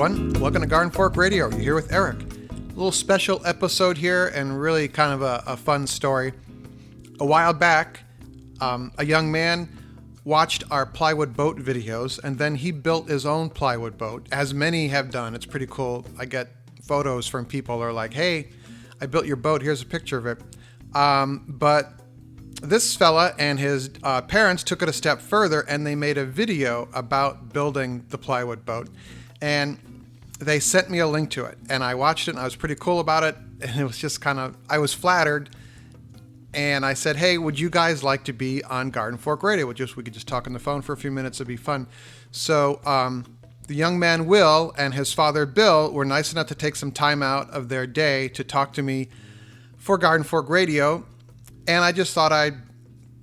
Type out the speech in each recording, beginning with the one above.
everyone. Welcome to Garden Fork Radio. You're here with Eric. A little special episode here and really kind of a fun story. A while back, a young man watched our plywood boat videos, and then he built his own plywood boat, as many have done. It's pretty cool. I get photos from people who are like, hey, I built your boat. Here's a picture of it. But this fella and his parents took it a step further, and they made a video about building the plywood boat. And they sent me a link to it, and I watched it, and I was pretty cool about it. And it was just I was flattered. And I said, hey, would you guys like to be on Garden Fork Radio? We could just talk on the phone for a few minutes. It'd be fun. So the young man, Will, and his father, Bill, were nice enough to take some time out of their day to talk to me for Garden Fork Radio. And I just thought I'd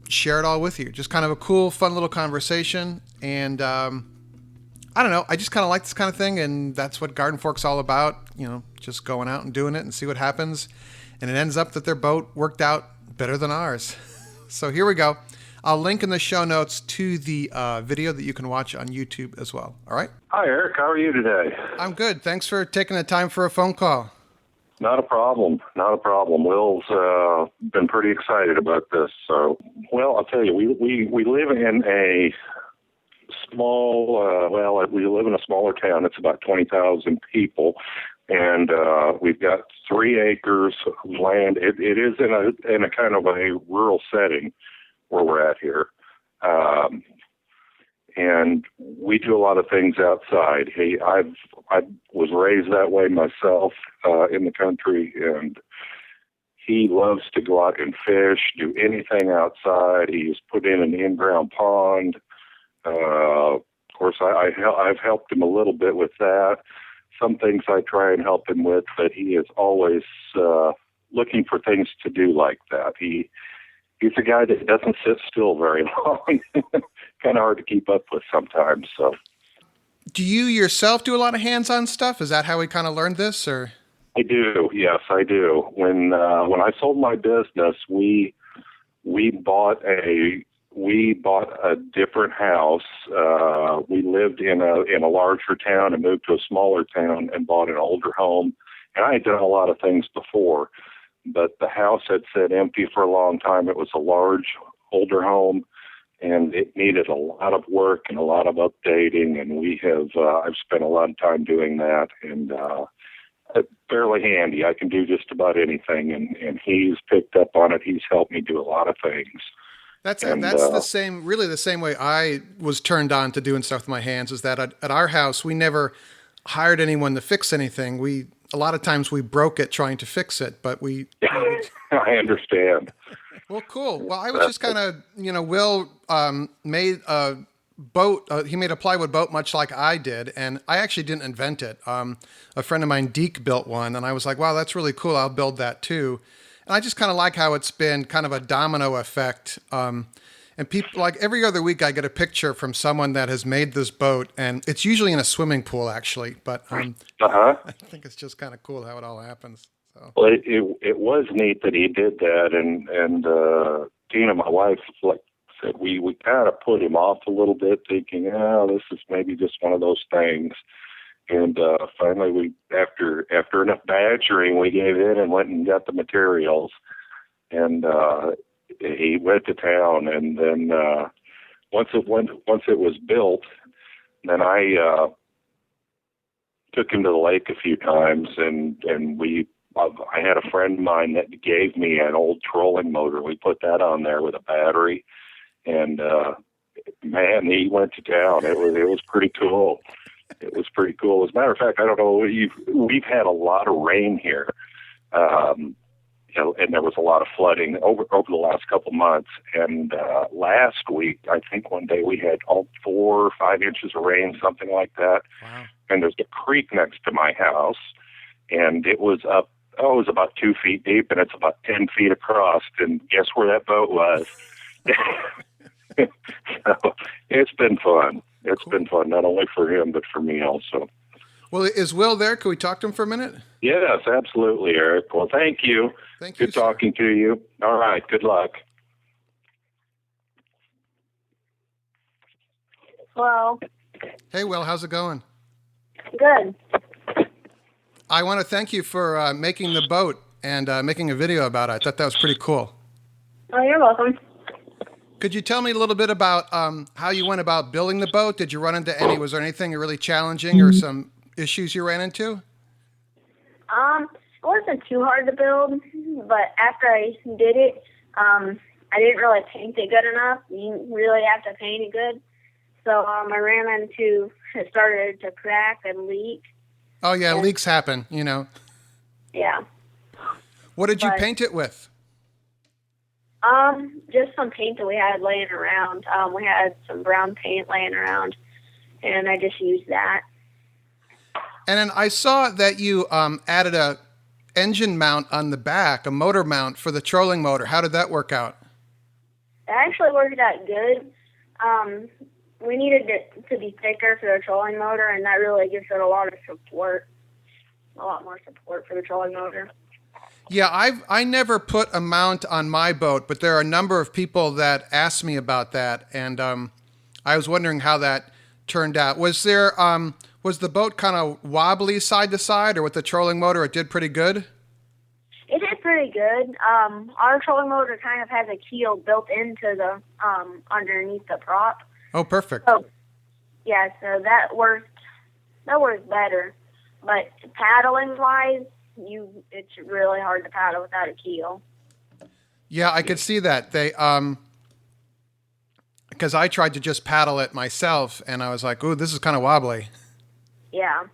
share it all with you. Just kind of a cool, fun little conversation. And I don't know. I just kind of like this kind of thing. And that's what Garden Fork's all about. You know, just going out and doing it and see what happens. And it ends up that their boat worked out better than ours. So here we go. I'll link in the show notes to the video that you can watch on YouTube as well. All right? Hi, Eric. How are you today? I'm good. Thanks for taking the time for a phone call. Not a problem. Not a problem. Will's been pretty excited about this. So, well, I'll tell you, we live in a small, we live in a smaller town. It's about 20,000 people. And we've got 3 acres of land. It is in a kind of a rural setting where we're at here. And we do a lot of things outside. Hey, I was raised that way myself in the country, and he loves to go out and fish, do anything outside. He's put in an in-ground pond. Of course, I've helped him a little bit with that. Some things I try and help him with, but he is always looking for things to do like that. He's a guy that doesn't sit still very long. Kind of hard to keep up with sometimes. So, do you yourself do a lot of hands-on stuff? Is that how we kind of learned this, or? I do. Yes, I do. When I sold my business, we bought a different house. We lived in a larger town and moved to a smaller town and bought an older home. And I had done a lot of things before, but the house had sat empty for a long time. It was a large, older home, and it needed a lot of work and a lot of updating. And I've spent a lot of time doing that, and fairly handy. I can do just about anything, and he's picked up on it. He's helped me do a lot of things. That's the same way I was turned on to doing stuff with my hands, is that at our house, we never hired anyone to fix anything. A lot of times we broke it trying to fix it, but I understand. Well, cool. Well, I was just kind of, Will made a boat. He made a plywood boat much like I did, and I actually didn't invent it. A friend of mine, Deek, built one, and I was like, wow, that's really cool. I'll build that too. And I just kind of like how it's been kind of a domino effect. And people, like every other week, I get a picture from someone that has made this boat, and it's usually in a swimming pool, actually. But I think it's just kind of cool how it all happens. So. Well, it was neat that he did that, and Tina, my wife, said we kind of put him off a little bit, thinking, this is maybe just one of those things. And finally, after enough badgering, we gave in and went and got the materials. And he went to town. And then once it was built, then I took him to the lake a few times. And I had a friend of mine that gave me an old trolling motor. We put that on there with a battery, and man, he went to town. It was pretty cool. It was pretty cool. As a matter of fact, I don't know, we've had a lot of rain here, and there was a lot of flooding over the last couple of months. And last week, I think one day we had 4 or 5 inches of rain, something like that. Wow. And there's a creek next to my house, and it was up. It was about 2 feet deep, and it's about 10 feet across. And guess where that boat was? So it's been fun. It's been fun, not only for him, but for me also. Well, is Will there? Can we talk to him for a minute? Yes, absolutely, Eric. Well, thank you. Thank you. Good talking to you. All right. Good luck. Hello. Hey, Will, how's it going? Good. I want to thank you for making the boat and making a video about it. I thought that was pretty cool. Oh, you're welcome. Could you tell me a little bit about how you went about building the boat? Did you run into was there anything really challenging or some issues you ran into? It wasn't too hard to build, but after I did it, I didn't really paint it good enough. You really have to paint it good. So I ran into, it started to crack and leak. Oh yeah, leaks happen, you know. Yeah. What did you paint it with? Just some paint that we had laying around. We had some brown paint laying around, and I just used that. And then I saw that you added a engine mount on the back, a motor mount for the trolling motor. How did that work out? It actually worked out good. We needed it to be thicker for the trolling motor, and that really gives it a lot of support, a lot more support for the trolling motor. Yeah, I never put a mount on my boat, but there are a number of people that asked me about that, and I was wondering how that turned out. Was the boat kind of wobbly side to side, or with the trolling motor it did pretty good? It did pretty good. Our trolling motor kind of has a keel built into the underneath the prop. Oh, perfect. So, yeah, so that worked better. But paddling wise, it's really hard to paddle without a keel. Yeah, I could see that. They because I tried to just paddle it myself, and I was like, "Ooh, this is kind of wobbly." Yeah.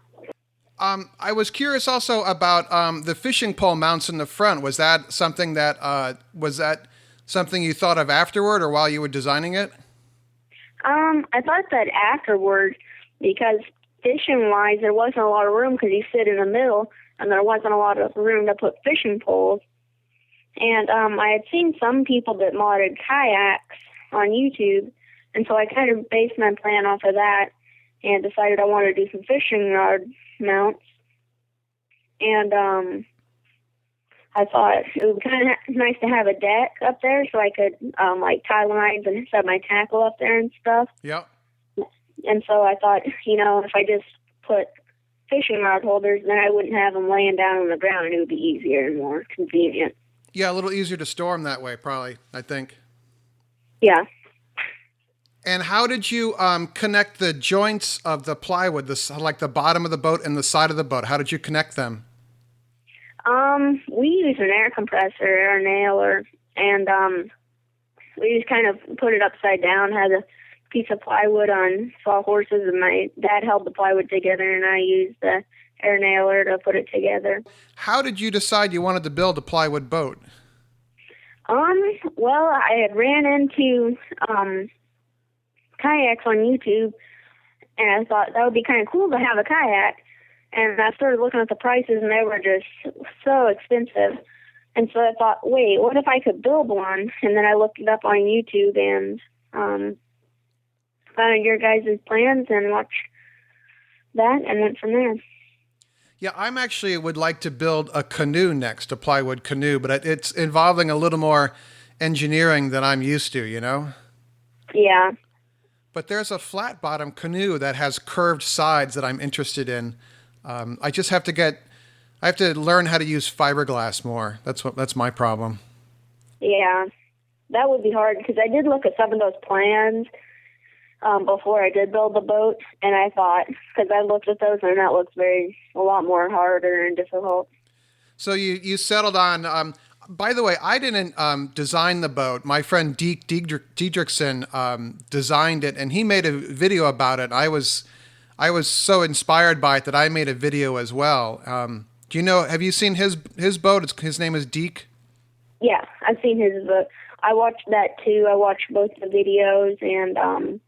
I was curious also about the fishing pole mounts in the front. Was that something you thought of afterward, or while you were designing it? I thought that afterward, because fishing-wise, there wasn't a lot of room because you sit in the middle, and there wasn't a lot of room to put fishing poles. And I had seen some people that modded kayaks on YouTube, and so I kind of based my plan off of that and decided I wanted to do some fishing rod mounts. And I thought it would be kind of nice to have a deck up there so I could tie lines and set my tackle up there and stuff. Yep. And so I thought, if I just put fishing rod holders, then I wouldn't have them laying down on the ground, and it would be easier and more convenient. Yeah, a little easier to store them that way, probably, I think. Yeah. And how did you connect the joints of the plywood, like the bottom of the boat and the side of the boat? How did you connect them? We used an air compressor, air nailer, and we just kind of put it upside down, had a piece of plywood on sawhorses, and my dad held the plywood together, and I used the air nailer to put it together. How did you decide you wanted to build a plywood boat? Well, I had ran into kayaks on YouTube, and I thought that would be kind of cool to have a kayak. And I started looking at the prices, and they were just so expensive. And so I thought, wait, what if I could build one? And then I looked it up on YouTube and found your guys' plans and watched that and went from there. Yeah, I'm actually would like to build a canoe next, a plywood canoe, but it's involving a little more engineering than I'm used to, Yeah. But there's a flat bottom canoe that has curved sides that I'm interested in. I just have to learn how to use fiberglass more. That's my problem. Yeah, that would be hard because I did look at some of those plans before I did build the boat, and I thought, because I looked at those and that looks a lot more harder and difficult. So you settled on. By the way, I didn't design the boat. My friend Deek Diedrichsen designed it, and he made a video about it. I was so inspired by it that I made a video as well. Have you seen his boat? His name is Deek? Yeah, I've seen his boat. I watched that too. I watched both the videos and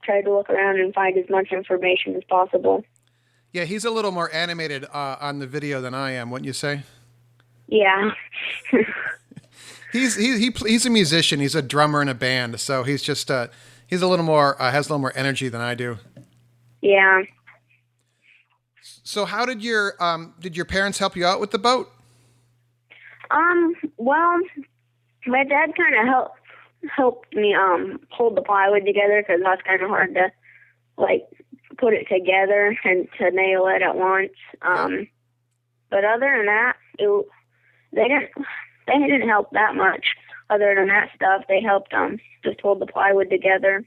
tried to look around and find as much information as possible. Yeah, he's a little more animated on the video than I am, wouldn't you say? Yeah. He's a musician. He's a drummer in a band, so he's just he's a little more has a little more energy than I do. Yeah. So how did your parents help you out with the boat? Well, my dad kind of helped me hold the plywood together because that's kind of hard to put it together and to nail it at once. But other than that, they didn't help that much. Other than that stuff, they helped just hold the plywood together.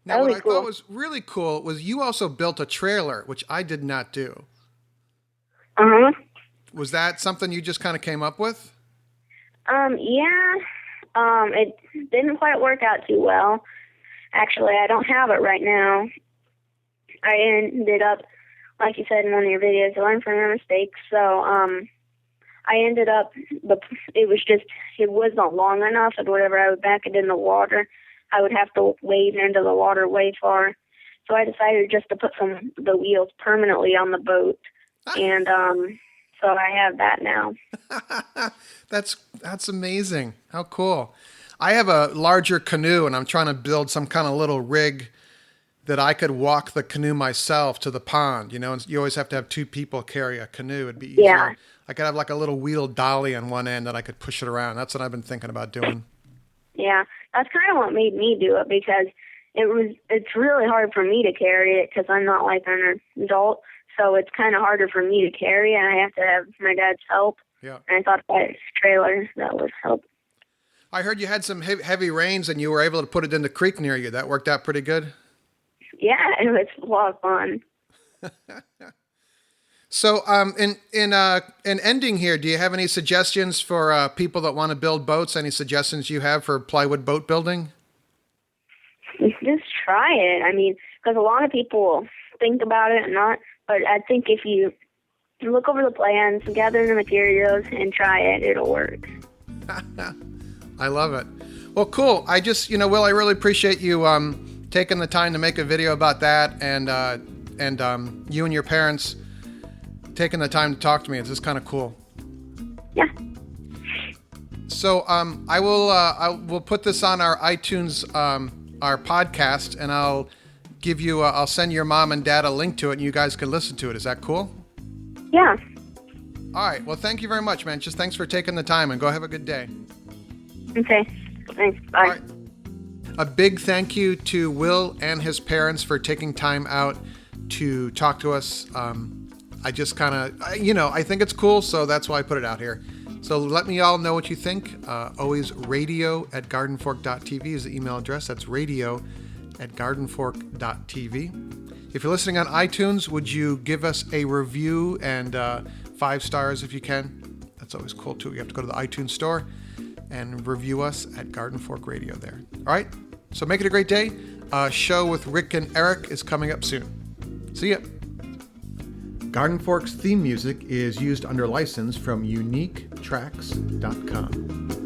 Now, what I thought was really cool was you also built a trailer, which I did not do. Uh-huh. Was that something you just kind of came up with? Yeah. It didn't quite work out too well. Actually, I don't have it right now. I ended up, like you said in one of your videos, learn from your mistakes. So, I ended up, it wasn't long enough, and whenever I would back it in the water, I would have to wade into the water way far. So I decided just to put the wheels permanently on the boat. And so I have that now. That's amazing. How cool. I have a larger canoe, and I'm trying to build some kind of little rig that I could walk the canoe myself to the pond. And you always have to have two people carry a canoe. It'd be easier. Yeah. I could have like a little wheeled dolly on one end that I could push it around. That's what I've been thinking about doing. Yeah, that's kind of what made me do it, because it's really hard for me to carry it because I'm not like an adult. So it's kind of harder for me to carry, and I have to have my dad's help. Yeah. And I thought that trailer, that would help. I heard you had some heavy rains and you were able to put it in the creek near you. That worked out pretty good? Yeah, it was a lot of fun. So in ending here, do you have any suggestions for people that want to build boats? Any suggestions you have for plywood boat building? Just try it. I mean, because a lot of people think about it and not, but I think if you look over the plans, gather the materials, and try it, it'll work. I love it. Well, cool. I just, Will, I really appreciate you taking the time to make a video about that, and you and your parents taking the time to talk to me. It's just kind of cool. Yeah. So I will put this on our iTunes our podcast, and I'll give you I'll send your mom and dad a link to it, and you guys can listen to it. Is that cool? Yeah. All right. Well, thank you very much, man. Just thanks for taking the time, and go have a good day. Okay. Thanks. Bye. All right. A big thank you to Will and his parents for taking time out to talk to us. I just kind of, I think it's cool, so that's why I put it out here. So let me all know what you think. Always radio@gardenfork.tv is the email address. That's radio@gardenfork.tv. If you're listening on iTunes, would you give us a review and 5 stars if you can? That's always cool, too. You have to go to the iTunes store and review us at Garden Fork Radio there. All right? So make it a great day. Show with Rick and Eric is coming up soon. See ya. Garden Fork's theme music is used under license from uniquetracks.com.